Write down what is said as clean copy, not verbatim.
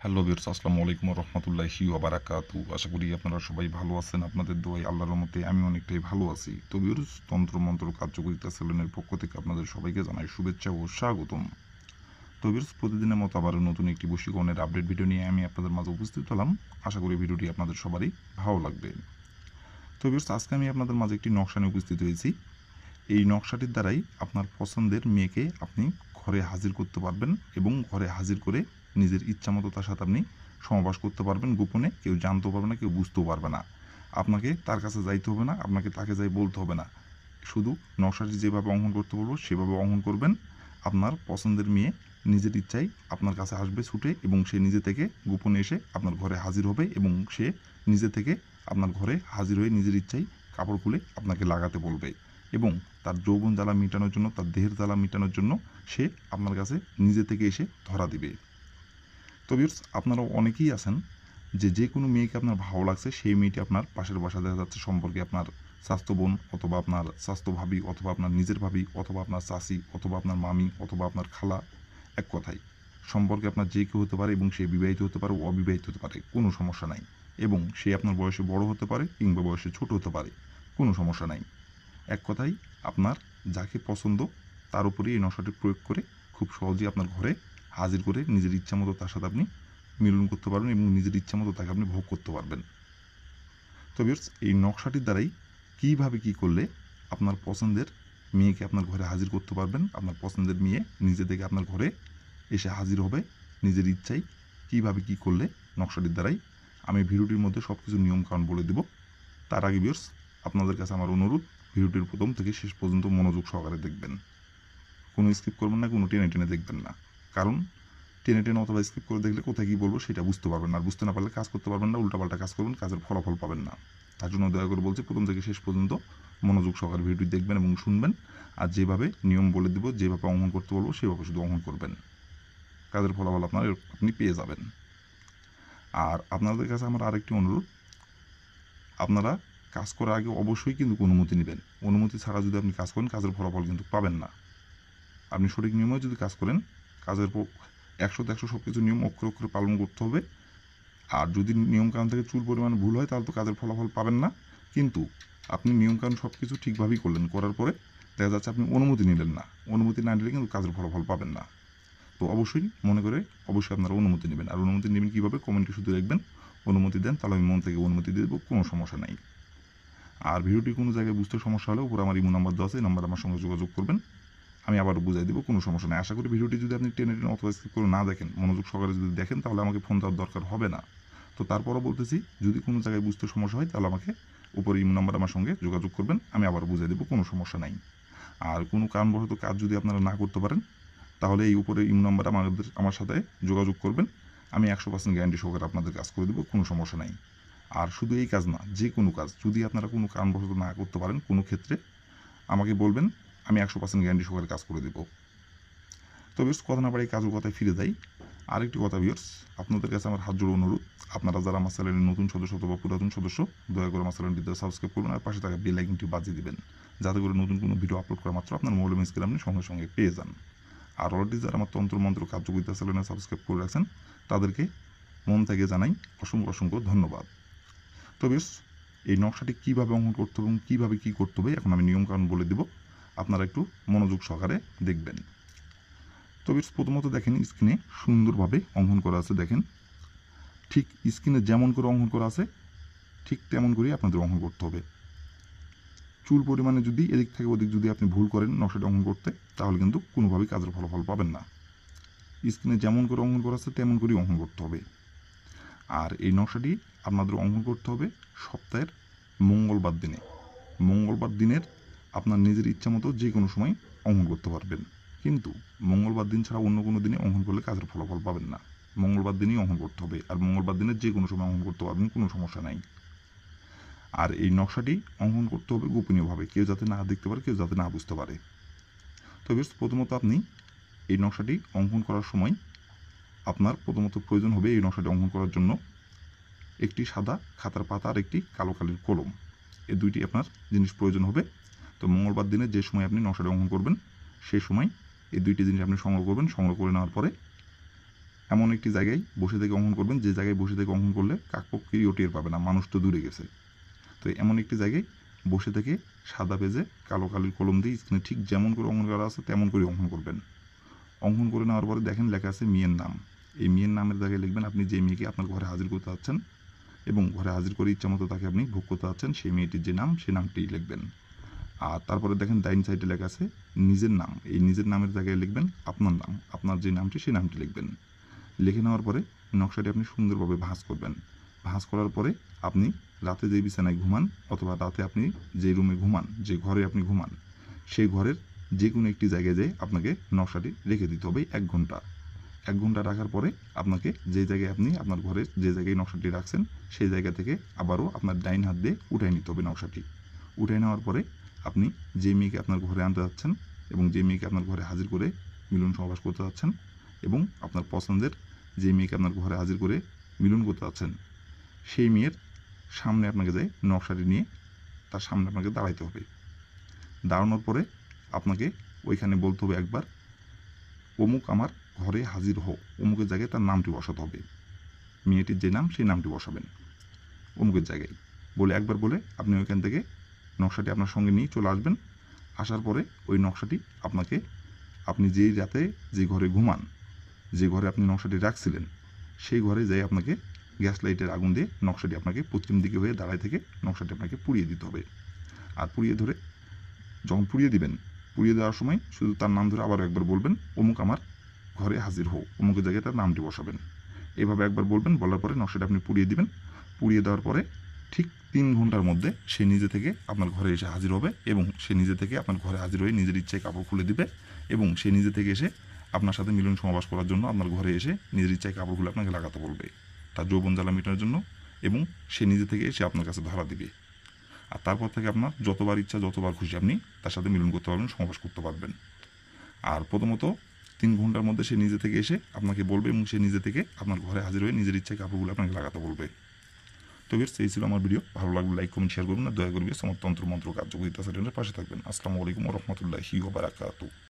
Hello viewers, আসসালামু আলাইকুম ওয়া রাহমাতুল্লাহি ওয়া বারাকাতুহু। আশা করি আপনারা সবাই ভালো আছেন। আপনাদের দোয়ায় আল্লাহর রহমতে আমি অনেকটাই ভালো আছি। তো ভিউয়ার্স, তন্ত্রমন্ত্র কার্যকরিতা সেলুনের পক্ষ থেকে আপনাদের সবাইকে জানাই শুভেচ্ছা ও স্বাগতম। তো ভিউয়ার্স, প্রতিদিনের মতো আবারও নতুন একটি বশীকরণের আপডেট ভিডিও নিয়ে আমি আপনাদের মাঝে উপস্থিত হলাম। আশা করি ভিডিওটি আপনাদের সবারই ভালো লাগবে। তো ভিউয়ার্স, আজকে আমি আপনাদের মাঝে একটি নকশা নিয়ে উপস্থিত হয়েছি। এই নকশাটির দ্বারাই আপনার পছন্দের মেয়েকে আপনি ঘরে হাজির করতে পারবেন এবং ঘরে হাজির করে নিজের ইচ্ছামতো তার সাথে আপনি সমাবাস করতে পারবেন গোপনে। কেউ জানতেও পারবে না, কেউ বুঝতেও পারবে না। আপনাকে তার কাছে যাইতে হবে না, আপনাকে তাকে যাই বলতে হবে না। শুধু নকশাটি যেভাবে অঙ্কন করতে বলবো সেভাবে অঙ্কন করবেন। আপনার পছন্দের মেয়ে নিজের ইচ্ছায় আপনার কাছে আসবে ছুটে, এবং সে নিজে থেকে গোপনে এসে আপনার ঘরে হাজির হবে, এবং সে নিজে থেকে আপনার ঘরে হাজির হয়ে নিজের ইচ্ছায় কাপড় খুলে আপনাকে লাগাতে বলবে, এবং তার যৌবন জ্বালা মেটানোর জন্য, তার দেহের জ্বালা মেটানোর জন্য সে আপনার কাছে নিজে থেকে এসে ধরা দিবে। তো ভিউয়ার্স, আপনারা অনেকেই আছেন যে কোনো মেয়েকে আপনার ভালো লাগছে, সেই মেয়েটি আপনার পাশের বাসা দেখা যাচ্ছে সম্পর্কে আপনার স্বাস্থ্য বোন, অথবা আপনার স্বাস্থ্য ভাবি, অথবা আপনার নিজের ভাবি, অথবা আপনার চাচি, অথবা আপনার মামি, অথবা আপনার খালা। এক কথায় সম্পর্কে আপনার যে কেউ হতে পারে, এবং সে বিবাহিত হতে পারে, অবিবাহিত হতে পারে, কোনো সমস্যা নাই। এবং সে আপনার বয়সে বড় হতে পারে কিংবা বয়সে ছোট হতে পারে, কোনো সমস্যা নাই। এক কথায় আপনার যাকে পছন্দ তার উপরেই এই নকশাটি প্রয়োগ করে খুব সহজেই আপনার ঘরে হাজির করে নিজের ইচ্ছামতো তার সাথে আপনি মিলন করতে পারবেন, এবং নিজের ইচ্ছামতো তাকে আপনি ভোগ করতে পারবেন। তো ভিউয়ার্স, এই নকশাটির দ্বারাই কীভাবে কী করলে আপনার পছন্দের মেয়েকে আপনার ঘরে হাজির করতে পারবেন, আপনার পছন্দের মেয়ে নিজে থেকে আপনার ঘরে এসে হাজির হবে নিজের ইচ্ছায়, কীভাবে কী করলে নকশাটির দ্বারাই আমি ভিডিওটির মধ্যে সব কিছু নিয়মকানুন বলে দেব। তার আগে ভিউয়ার্স, আপনাদের কাছে আমার অনুরোধ, ভিডিওটির প্রথম থেকে শেষ পর্যন্ত মনোযোগ সহকারে দেখবেন। কোনো স্কিপ করবেন না, কোনো টেনে টেনে দেখবেন না। কারণ টেনে টেনে অথবা স্কিপ করে দেখলে কোথায় কী বলবো সেটা বুঝতে পারবেন না, আর বুঝতে না পারলে কাজ করতে পারবেন না, উল্টাপাল্টা কাজ করবেন, কাজের ফলাফল পাবেন না। তার জন্য দয়া করে বলছি, প্রথম থেকে শেষ পর্যন্ত মনোযোগ সহকারে ভিডিওটি দেখবেন এবং শুনবেন। আর যেভাবে নিয়ম বলে দিব, যেভাবে অঙ্কন করতে বলবো সেভাবে শুধু অঙ্কন করবেন, কাজের ফলাফল আপনি পেয়ে যাবেন। আর আপনাদের কাছে আমার আরেকটি অনুরোধ, আপনারা কাজ করার আগে অবশ্যই কিন্তু অনুমতি নেবেন। অনুমতি ছাড়া যদি আপনি কাজ করেন, কাজের ফলাফল কিন্তু পাবেন না। আপনি সঠিক নিয়মে যদি কাজ করেন, কাজের 100-100 সব কিছু নিয়ম অক্ষরে অক্ষরে পালন করতে হবে। আর যদি নিয়মকানুন থেকে চুল পরিমাণ ভুল হয়, তাহলে তো কাজের ফলাফল পাবেন না। কিন্তু আপনি নিয়মকানুন সব কিছু ঠিকভাবেই করলেন, করার পরে দেখা যাচ্ছে আপনি অনুমতি নিলেন না। অনুমতি না নিলে কিন্তু কাজের ফলাফল পাবেন না। তো অবশ্যই মনে করে অবশ্যই আপনারা অনুমতি নেবেন। আর অনুমতি নেবেন কীভাবে, কমেন্টে শুধু লিখবেন অনুমতি দেন, তাহলে আমি মন থেকে অনুমতি দিয়ে দেবো, কোনো সমস্যা নাই। আর ভিডিওটি কোনো জায়গায় বুঝতে সমস্যা হলে উপরে আমার ইমো নাম্বার দেওয়া আছে, এই নাম্বারে আমার সঙ্গে যোগাযোগ করবেন, আমি আবারও বুঝাই দেবো, কোনো সমস্যা নেই। আশা করি ভিডিওটি যদি আপনি টেনে টেনে অথবা স্কিপ করে না দেখেন, মনোযোগ সহকারে যদি দেখেন, তাহলে আমাকে ফোন দেওয়ার দরকার হবে না। তো তারপরও বলতেছি, যদি কোনো জায়গায় বুঝতে সমস্যা হয়, তাহলে আমাকে উপরে ইমো নাম্বার আমার সঙ্গে যোগাযোগ করবেন, আমি আবারও বুঝাই দেবো, কোনো সমস্যা নাই। আর কোনো কারণবশত কাজ যদি আপনারা না করতে পারেন, তাহলে এই উপরে ইমো নাম্বারে আমার সাথে যোগাযোগ করবেন, আমি 100% গ্যারান্টি সহকারে আপনাদের কাজ করে দেবো, কোনো সমস্যা নাই। আর শুধু এই কাজ না, যে কোনো কাজ যদি আপনারা কোনো কারণবশত না করতে পারেন কোনো ক্ষেত্রে, আমাকে বলবেন, আমি 100% গ্যারান্টি সহকারে কাজ করে দেবো। তো ভিউয়ার্স, কথা না বাড়িয়ে কাজের কথায় ফিরে যাই। আরেকটি কথা ভিউয়ার্স, আপনাদের কাছে আমার হাত জোড়ো অনুরোধ, আপনারা যারা আমার চ্যানেলের নতুন সদস্য অথবা পুরাতন সদস্য, দয়া করে আমার চ্যানেলটিতে সাবস্ক্রাইব করবেন, আর পাশে থাকা বেল আইকনটি বাজিয়ে দিবেন, যাতে করে নতুন কোনো ভিডিও আপলোড করা মাত্র আপনার মোবাইল স্ক্রিনে আপনি সঙ্গে সঙ্গে পেয়ে যান। আর অলরেডি যারা আমার তন্ত্রমন্ত্র কার্যকরিতা চ্যানেলে সাবস্ক্রাইব করে রাখছেন, তাদেরকে মন থেকে জানাই অসংখ্য অসংখ্য ধন্যবাদ। তো ভিউয়ার্স, এই নকশাটি কীভাবে অঙ্কন করতে হবে এবং কীভাবে কী করতে হবে, এখন আমি নিয়মকানুন বলে দেব, আপনারা একটু মনোযোগ সহকারে দেখবেন। তো ভিউয়ার্স, প্রথমত দেখেন স্ক্রিনে সুন্দরভাবে অঙ্কন করা আছে, দেখেন ঠিক স্ক্রিনে যেমন করে অঙ্কন করা আছে ঠিক তেমন করেই আপনাদের অঙ্কন করতে হবে। চুল পরিমাণে যদি এদিক থেকে ওদিক যদি আপনি ভুল করেন নকশাটি অঙ্কন করতে, তাহলে কিন্তু কোনোভাবেই কাজের ফলাফল পাবেন না। স্ক্রিনে যেমন করে অঙ্কন করা আছে তেমন করেই অঙ্কন করতে হবে। আর এই নকশাটি আপনাদের অঙ্কন করতে হবে সপ্তাহের মঙ্গলবার দিনে। মঙ্গলবার দিনের আপনার নিজের ইচ্ছা মতো যে কোনো সময় অঙ্কন করতে পারবেন, কিন্তু মঙ্গলবার দিন ছাড়া অন্য কোনো দিনে অঙ্কন করলে কাজের ফলাফল পাবেন না। মঙ্গলবার দিনই অঙ্কন করতে হবে, আর মঙ্গলবার দিনের যে কোনো সময় অঙ্কন করতে পারবেন, কোনো সমস্যা নাই। আর এই নকশাটি অঙ্কন করতে হবে গোপনীয়ভাবে, কেউ যাতে না দেখতে পারে, কেউ যাতে না বুঝতে পারে। তো বেশ, প্রথমত আপনি এই নকশাটি অঙ্কন করার সময় আপনার প্রথমত প্রয়োজন হবে এই নকশাটি অঙ্কন করার জন্য একটি সাদা খাতার পাতা আর একটি কালো কালির কলম। এই দুইটি আপনার জিনিস প্রয়োজন হবে। তো মঙ্গলবার দিনে যে সময় আপনি নকশাটি অঙ্কন করবেন, সেই সময় এই দুইটি জিনিস আপনি সংগ্রহ করবেন। সংগ্রহ করে নেওয়ার পরে এমন একটি জায়গায় বসে থেকে অঙ্কন করবেন যে জায়গায় বসে থেকে অঙ্কন করলে কাকপক্ষীও টের পাবে না, মানুষ তো দূরে গেছে। তো এমন একটি জায়গায় বসে থেকে সাদা পেজে কালো কালির কলম দিয়ে স্ক্রিনে ঠিক যেমন করে অঙ্কন করা আছে তেমন করে অঙ্কন করবেন। অঙ্কন করে নেওয়ার পরে দেখেন লেখা আছে মেয়ের নাম। এই মেয়ের নামের জায়গায় লিখবেন আপনি যে মেয়েকে আপনার ঘরে হাজির করতে চাচ্ছেন এবং ঘরে হাজির করে ইচ্ছামতো তাকে আপনি ভোগ করতে চাচ্ছেন, সেই মেয়েটির যে নাম সেই নামটি লিখবেন। আর তারপরে দেখেন ডাইন সাইডে লেখা আছে নিজের নাম। এই নিজের নামের জায়গায় লিখবেন আপনার নাম, আপনার যে নামটি সেই নামটি লিখবেন। লিখে নেওয়ার পরে নকশাটি আপনি সুন্দরভাবে ভাঁজ করবেন। ভাঁজ করার পরে আপনি রাতে যে বিছানায় ঘুমান অথবা রাতে আপনি যে রুমে ঘুমান, যে ঘরে আপনি ঘুমান, সেই ঘরের যে কোনো একটি জায়গায় যেয়ে আপনাকে নকশাটি রেখে দিতে হবে 1 ঘন্টা। 1 ঘন্টা রাখার পরে আপনাকে যে জায়গায় আপনি আপনার ঘরের যে জায়গায় নকশাটি রাখছেন সেই জায়গা থেকে আবারও আপনার ডাইন হাত দিয়ে উঠাই নিতে হবে নকশাটি। উঠাই নেওয়ার পরে আপনি যে মেয়েকে আপনার ঘরে আনতে যাচ্ছেন এবং যে মেয়েকে আপনার ঘরে হাজির করে মিলন সমাবেশ করতে যাচ্ছেন এবং আপনার পছন্দের যে মেয়েকে আপনার ঘরে হাজির করে মিলন করতে যাচ্ছেন সেই মেয়ের সামনে আপনাকে যাই নকশাটি নিয়ে তার সামনে আপনাকে দাঁড়াইতে হবে। দাঁড়ানোর পরে আপনাকে ওইখানে বলতে হবে একবার অমুক আমার ঘরে হাজির হও, অমুকের জায়গায় তার নামটি বসাতে হবে। মেয়েটির যে নাম সেই নামটি বসাবেন অমুকের জায়গায় বলে একবার বলে আপনি ওইখান থেকে নকশাটি আপনার সঙ্গে নিয়ে চলে আসবেন। আসার পরে ওই নকশাটি আপনাকে আপনি যেই রাতে যে ঘরে ঘুমান, যে ঘরে আপনি নকশাটি রাখছিলেন সেই ঘরে যাই আপনাকে গ্যাস লাইটের আগুন দিয়ে নকশাটি আপনাকে পশ্চিম দিকে হয়ে দাঁড়ায় থেকে নকশাটি আপনাকে পুড়িয়ে দিতে হবে। আর পুড়িয়ে ধরে যখন পুড়িয়ে দিবেন, পুড়িয়ে দেওয়ার সময় শুধু তার নাম ধরে আবারও একবার বলবেন অমুক আমার ঘরে হাজির হও, অমুকের জায়গায় তার নামটি বসাবেন। এভাবে একবার বলবেন, বলার পরে নকশাটা আপনি পুড়িয়ে দিবেন। পুড়িয়ে দেওয়ার পরে ঠিক 3 ঘন্টার মধ্যে সে নিজে থেকে আপনার ঘরে এসে হাজির হবে এবং সে নিজে থেকে আপনার ঘরে হাজির হয়ে নিজের ইচ্ছায় কাপড় খুলে দিবে এবং সে নিজে থেকে এসে আপনার সাথে মিলন সমাবেশ করার জন্য আপনার ঘরে এসে নিজের ইচ্ছায় কাপড় খুলে আপনাকে লাগাতে বলবে তার যৌবন জ্বালা মেটানোর জন্য এবং সে নিজে থেকে এসে আপনার কাছে ধরা দিবে। আর তারপর থেকে আপনার যতবার ইচ্ছা যতবার খুশি আপনি তার সাথে মিলন করতে পারবেন, সমাবেশ করতে পারবেন। আর প্রথমত 3 ঘন্টার মধ্যে সে নিজে থেকে এসে আপনাকে বলবে এবং সে নিজে থেকে আপনার ঘরে হাজির হয়ে নিজের ইচ্ছায় কাপড়গুলো আপনাকে লাগাতে বলবে। তো বেশ, এই ছিল আমার ভিডিও। ভালো লাগলে লাইক কমেন্ট শেয়ার করবেন, আর দয়া করবে আমার তন্ত্র মন্ত্র কার্যকরিতা চ্যানেলের পাশে থাকবেন। আসসালামু আলাইকুম ওয়া রাহমাতুল্লাহি ওয়া বারাকাতুহু।